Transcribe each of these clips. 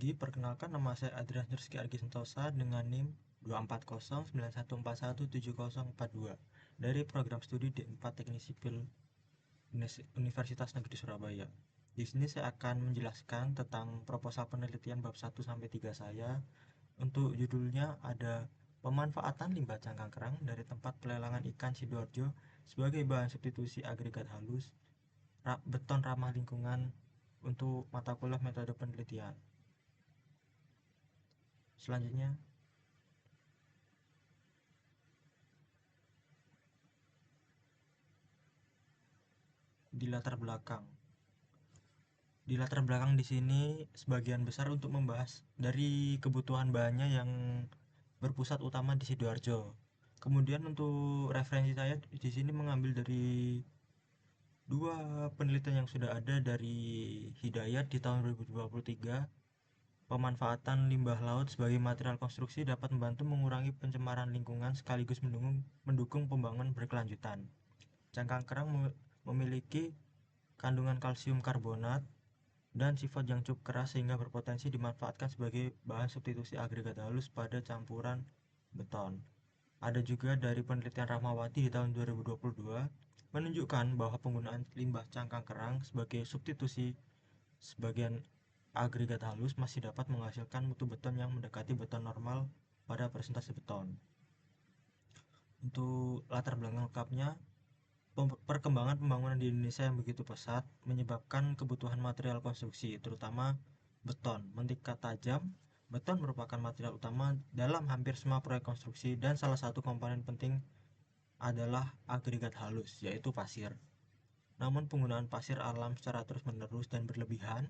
Perkenalkan, nama saya Adrian Rizky Argi Sentosa dengan NIM 24091417042 dari program studi D4 Teknik Sipil Universitas Negeri Surabaya. Di sini saya akan menjelaskan tentang proposal penelitian bab 1 sampai 3 saya. Untuk judulnya ada pemanfaatan limbah cangkang kerang dari tempat pelelangan ikan Sidoarjo sebagai bahan substitusi agregat halus, beton ramah lingkungan untuk mata kuliah metode penelitian. Selanjutnya, di latar belakang. Di latar belakang di sini sebagian besar untuk membahas dari kebutuhan bahannya yang berpusat utama di Sidoarjo. Kemudian untuk referensi saya di sini mengambil dari dua penelitian yang sudah ada dari Hidayat di tahun 2023. Pemanfaatan limbah laut sebagai material konstruksi dapat membantu mengurangi pencemaran lingkungan sekaligus mendukung pembangunan berkelanjutan. Cangkang kerang memiliki kandungan kalsium karbonat dan sifat yang cukup keras sehingga berpotensi dimanfaatkan sebagai bahan substitusi agregat halus pada campuran beton. Ada juga dari penelitian Rahmawati di tahun 2022 menunjukkan bahwa penggunaan limbah cangkang kerang sebagai substitusi sebagian agregat halus masih dapat menghasilkan mutu beton yang mendekati beton normal pada presentasi beton. Untuk latar belakang lengkapnya, perkembangan pembangunan di Indonesia yang begitu pesat menyebabkan kebutuhan material konstruksi, terutama beton, meningkat tajam. Beton merupakan material utama dalam hampir semua proyek konstruksi dan salah satu komponen penting adalah agregat halus, yaitu pasir. Namun penggunaan pasir alam secara terus-menerus dan berlebihan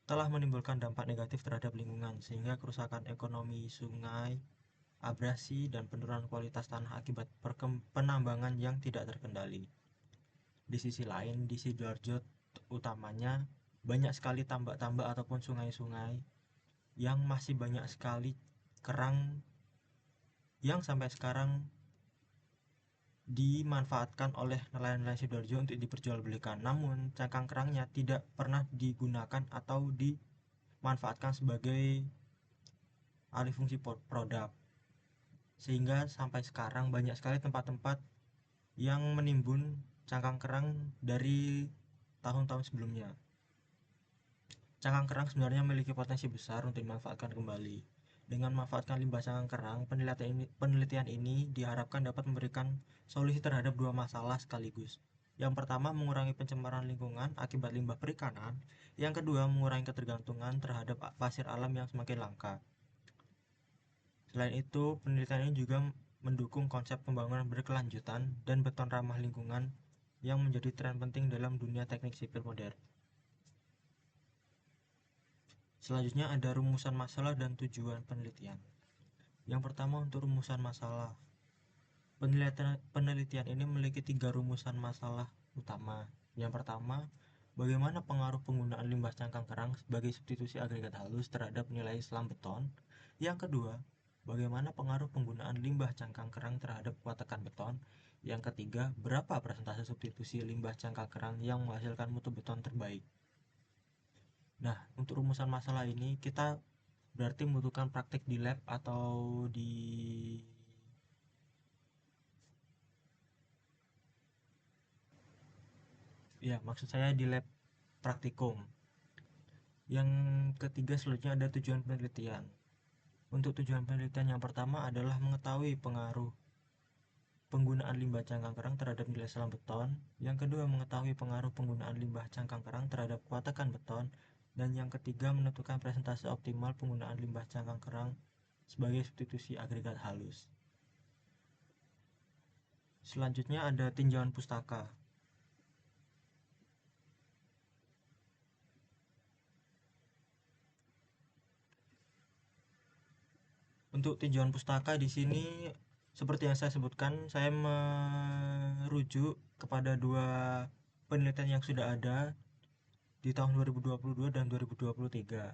telah menimbulkan dampak negatif terhadap lingkungan, sehingga kerusakan ekonomi sungai, abrasi, dan penurunan kualitas tanah akibat penambangan yang tidak terkendali. Di sisi lain, di Sidoarjo utamanya banyak sekali tambak-tambak ataupun sungai-sungai yang masih banyak sekali kerang yang sampai sekarang dimanfaatkan oleh nelayan-nelayan Sidoarjo untuk diperjualbelikan. Namun, cangkang kerangnya tidak pernah digunakan atau dimanfaatkan sebagai alih fungsi produk. Sehingga sampai sekarang banyak sekali tempat-tempat yang menimbun cangkang kerang dari tahun-tahun sebelumnya. Cangkang kerang sebenarnya memiliki potensi besar untuk dimanfaatkan kembali. Dengan memanfaatkan limbah cangkang kerang, penelitian ini diharapkan dapat memberikan solusi terhadap dua masalah sekaligus. Yang pertama, mengurangi pencemaran lingkungan akibat limbah perikanan. Yang kedua, mengurangi ketergantungan terhadap pasir alam yang semakin langka. Selain itu, penelitian ini juga mendukung konsep pembangunan berkelanjutan dan beton ramah lingkungan yang menjadi tren penting dalam dunia teknik sipil modern. Selanjutnya ada rumusan masalah dan tujuan penelitian. Yang pertama, untuk rumusan masalah. Penelitian ini memiliki 3 rumusan masalah utama. Yang pertama, bagaimana pengaruh penggunaan limbah cangkang kerang sebagai substitusi agregat halus terhadap nilai selam beton. Yang kedua, bagaimana pengaruh penggunaan limbah cangkang kerang terhadap kuat tekan beton. Yang ketiga, berapa persentase substitusi limbah cangkang kerang yang menghasilkan mutu beton terbaik. Nah, untuk rumusan masalah ini kita berarti membutuhkan praktik di lab atau di ya, maksud saya di lab praktikum. Yang ketiga selanjutnya ada tujuan penelitian. Untuk tujuan penelitian yang pertama adalah mengetahui pengaruh penggunaan limbah cangkang kerang terhadap nilai selam beton. Yang kedua, mengetahui pengaruh penggunaan limbah cangkang kerang terhadap kuat tekan beton. Dan yang ketiga, menentukan presentasi optimal penggunaan limbah cangkang kerang sebagai substitusi agregat halus. Selanjutnya ada tinjauan pustaka. Untuk tinjauan pustaka di sini seperti yang saya sebutkan, saya merujuk kepada dua penelitian yang sudah ada di tahun 2022 dan 2023.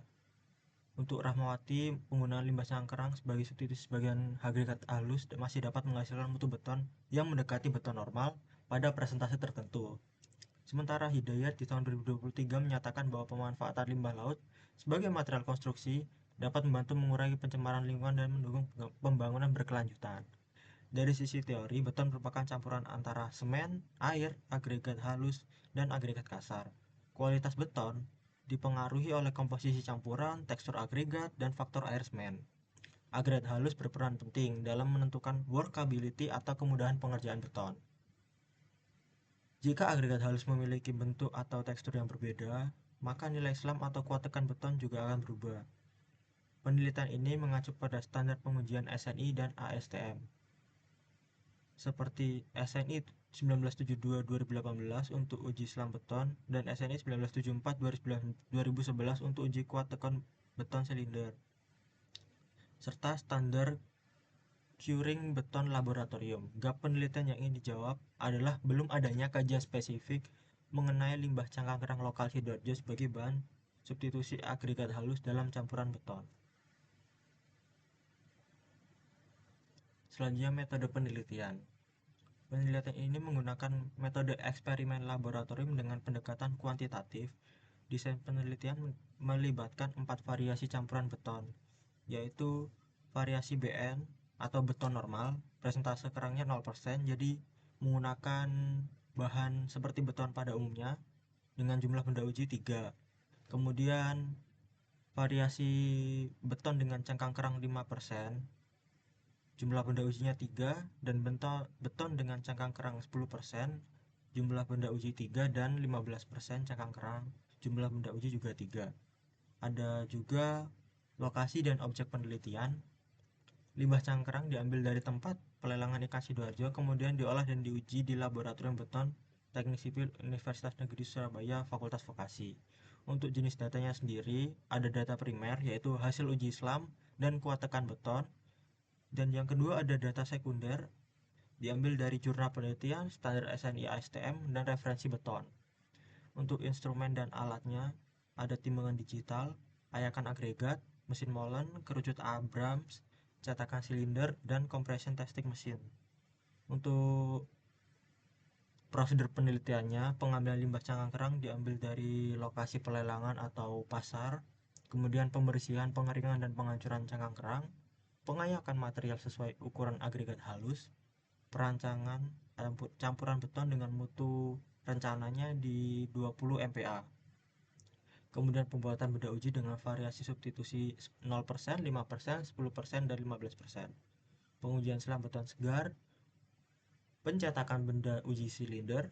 Untuk Rahmawati, penggunaan limbah cangkang sebagai substitusi sebagian agregat halus masih dapat menghasilkan mutu beton yang mendekati beton normal pada presentasi tertentu. Sementara Hidayat di tahun 2023 menyatakan bahwa pemanfaatan limbah laut sebagai material konstruksi dapat membantu mengurangi pencemaran lingkungan dan mendukung pembangunan berkelanjutan. Dari sisi teori, beton merupakan campuran antara semen, air, agregat halus, dan agregat kasar. Kualitas beton dipengaruhi oleh komposisi campuran, tekstur agregat, dan faktor air semen. Agregat halus berperan penting dalam menentukan workability atau kemudahan pengerjaan beton. Jika agregat halus memiliki bentuk atau tekstur yang berbeda, maka nilai slam atau kuat tekan beton juga akan berubah. Penelitian ini mengacu pada standar pengujian SNI dan ASTM, seperti SNI 1972-2018 untuk uji slam beton dan SNI 1974-2011 untuk uji kuat tekan beton silinder, serta standar curing beton laboratorium. Gap penelitian yang ingin dijawab adalah belum adanya kajian spesifik mengenai limbah cangkang kerang lokal Sidoarjo sebagai bahan substitusi agregat halus dalam campuran beton. Selanjutnya, metode penelitian. Penelitian ini menggunakan metode eksperimen laboratorium dengan pendekatan kuantitatif. Desain penelitian melibatkan 4 variasi campuran beton, yaitu variasi BN atau beton normal, presentase kerangnya 0%, jadi menggunakan bahan seperti beton pada umumnya dengan jumlah benda uji 3. Kemudian variasi beton dengan cangkang kerang 5%, jumlah benda ujinya 3, dan beton dengan cangkang kerang 10%, jumlah benda uji 3, dan 15% cangkang kerang, jumlah benda uji juga 3. Ada juga lokasi dan objek penelitian. Limbah cangkrang diambil dari tempat pelelangan ikan Sidoarjo, kemudian diolah dan diuji di Laboratorium Beton Teknik Sipil Universitas Negeri Surabaya Fakultas Vokasi. Untuk jenis datanya sendiri, ada data primer yaitu hasil uji slam dan kuat tekan beton, dan yang kedua ada data sekunder diambil dari jurnal penelitian, standar SNI ASTM, dan referensi beton. Untuk instrumen dan alatnya ada timbangan digital, ayakan agregat, mesin molen, kerucut Abrams, cetakan silinder, dan compression testing mesin. Untuk prosedur penelitiannya, pengambilan limbah cangkang kerang diambil dari lokasi pelelangan atau pasar, kemudian pembersihan, pengeringan, dan penghancuran cangkang kerang, pengayakan material sesuai ukuran agregat halus, perancangan campuran beton dengan mutu rencananya di 20 MPa. Kemudian pembuatan benda uji dengan variasi substitusi 0%, 5%, 10%, dan 15%. Pengujian selam beton segar, pencetakan benda uji silinder,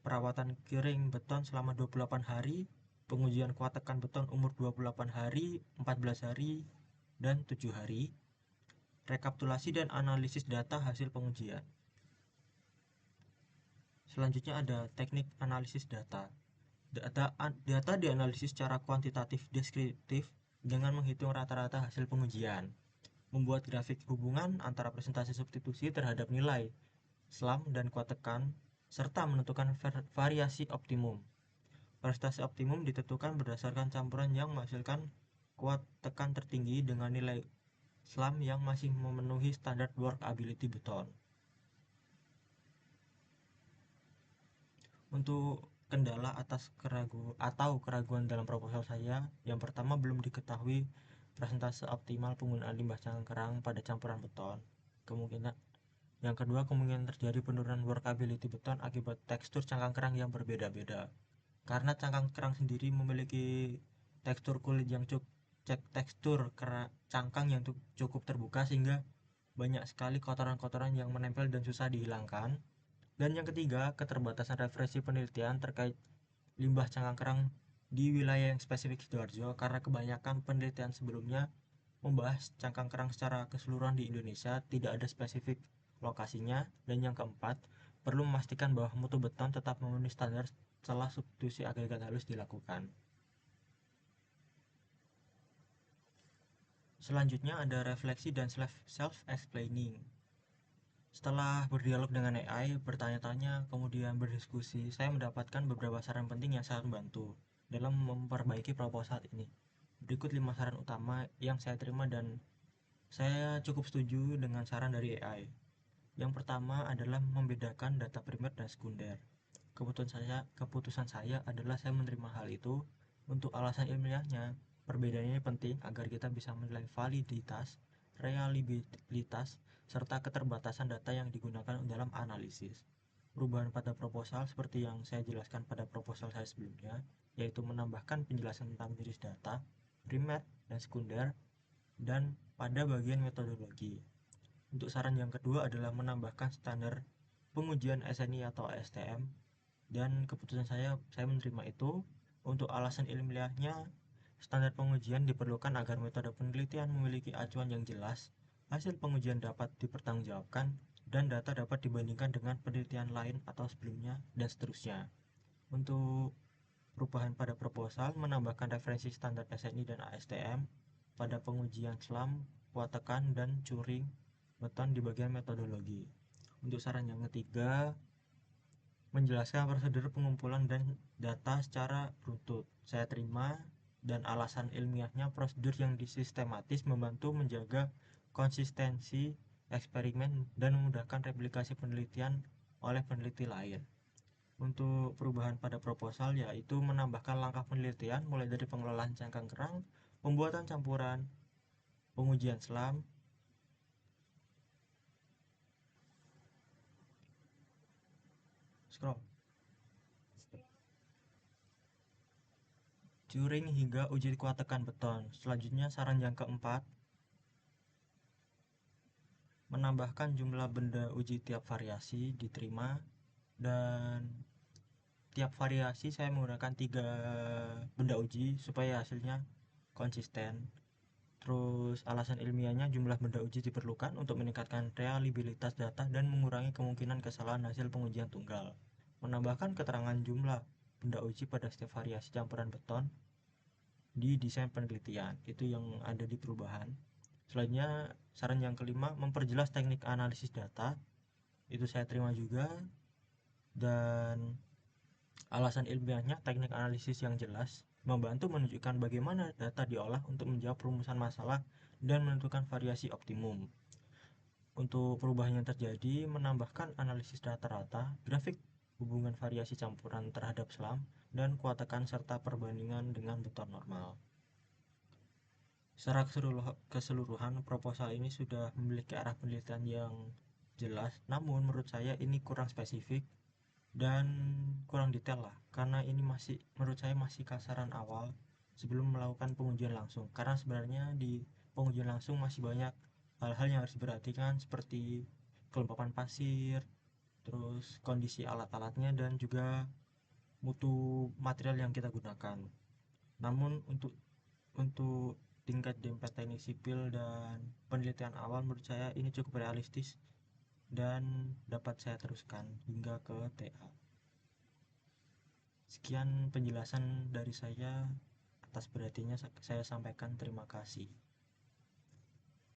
perawatan curing beton selama 28 hari, pengujian kuat tekan beton umur 28 hari, 14 hari, dan 7 hari, rekapitulasi dan analisis data hasil pengujian. Selanjutnya ada teknik analisis data. Data dianalisis secara kuantitatif deskriptif dengan menghitung rata-rata hasil pengujian, membuat grafik hubungan antara presentasi substitusi terhadap nilai slam dan kuat tekan, serta menentukan variasi optimum. Presentasi optimum ditentukan berdasarkan campuran yang menghasilkan kuat tekan tertinggi dengan nilai slam yang masih memenuhi standar workability beton. Untuk kendala keraguan dalam proposal saya, yang pertama belum diketahui presentase optimal penggunaan limbah cangkang kerang pada campuran beton. Yang kedua, kemungkinan terjadi penurunan workability beton akibat tekstur cangkang kerang yang berbeda-beda. Karena cangkang kerang sendiri memiliki tekstur kulit yang cangkang yang cukup terbuka, sehingga banyak sekali kotoran-kotoran yang menempel dan susah dihilangkan. Dan yang ketiga, keterbatasan referensi penelitian terkait limbah cangkang kerang di wilayah yang spesifik Sidoarjo, karena kebanyakan penelitian sebelumnya membahas cangkang kerang secara keseluruhan di Indonesia, tidak ada spesifik lokasinya. Dan yang keempat, perlu memastikan bahwa mutu beton tetap memenuhi standar setelah substitusi agregat halus dilakukan. Selanjutnya ada refleksi dan self-explaining. Setelah berdialog dengan AI, bertanya-tanya, kemudian berdiskusi, saya mendapatkan beberapa saran penting yang sangat membantu dalam memperbaiki proposal ini. Berikut 5 saran utama yang saya terima dan saya cukup setuju dengan saran dari AI. Yang pertama adalah membedakan data primer dan sekunder. Keputusan saya adalah saya menerima hal itu untuk alasan ilmiahnya. Perbedaan ini penting agar kita bisa menilai validitas, reliabilitas, serta keterbatasan data yang digunakan dalam analisis. Perubahan pada proposal seperti yang saya jelaskan pada proposal saya sebelumnya, yaitu menambahkan penjelasan tentang jenis data, primer dan sekunder, dan pada bagian metodologi. Untuk saran yang kedua adalah menambahkan standar pengujian SNI atau STM, dan keputusan saya menerima itu. Untuk alasan ilmiahnya, standar pengujian diperlukan agar metode penelitian memiliki acuan yang jelas, hasil pengujian dapat dipertanggungjawabkan, dan data dapat dibandingkan dengan penelitian lain atau sebelumnya, dan seterusnya. Untuk perubahan pada proposal, menambahkan referensi standar SNI dan ASTM pada pengujian SLAM, kuat tekan, dan curing beton di bagian metodologi. Untuk saran yang ketiga, menjelaskan prosedur pengumpulan dan data secara runtut. Saya terima, dan alasan ilmiahnya prosedur yang disistematis membantu menjaga konsistensi eksperimen dan memudahkan replikasi penelitian oleh peneliti lain. Untuk perubahan pada proposal yaitu menambahkan langkah penelitian mulai dari pengelolaan cangkang kerang, pembuatan campuran, pengujian selam, scroll, curing hingga uji kuat tekan beton. Selanjutnya saran yang keempat, menambahkan jumlah benda uji tiap variasi diterima, dan tiap variasi saya menggunakan 3 benda uji supaya hasilnya konsisten. Terus alasan ilmiahnya, jumlah benda uji diperlukan untuk meningkatkan reliabilitas data dan mengurangi kemungkinan kesalahan hasil pengujian tunggal. Menambahkan keterangan jumlah benda uji pada setiap variasi campuran beton di desain penelitian, itu yang ada di perubahan. Selanjutnya saran yang kelima, memperjelas teknik analisis data, itu saya terima juga. Dan alasan ilmiahnya, teknik analisis yang jelas membantu menunjukkan bagaimana data diolah untuk menjawab rumusan masalah dan menentukan variasi optimum. Untuk perubahan yang terjadi, menambahkan analisis data-rata, grafik hubungan variasi campuran terhadap selam, dan kuat tekan serta perbandingan dengan beton normal. Secara keseluruhan, proposal ini sudah memiliki arah penelitian yang jelas, namun menurut saya ini kurang spesifik dan kurang detail lah, karena ini masih, menurut saya masih kasaran awal sebelum melakukan pengujian langsung, karena sebenarnya di pengujian langsung masih banyak hal-hal yang harus diperhatikan seperti kelembapan pasir, terus kondisi alat-alatnya, dan juga mutu material yang kita gunakan. Namun untuk tingkat dempet teknik sipil dan penelitian awal, menurut saya ini cukup realistis dan dapat saya teruskan hingga ke TA. Sekian penjelasan dari saya, atas perhatiannya saya sampaikan terima kasih.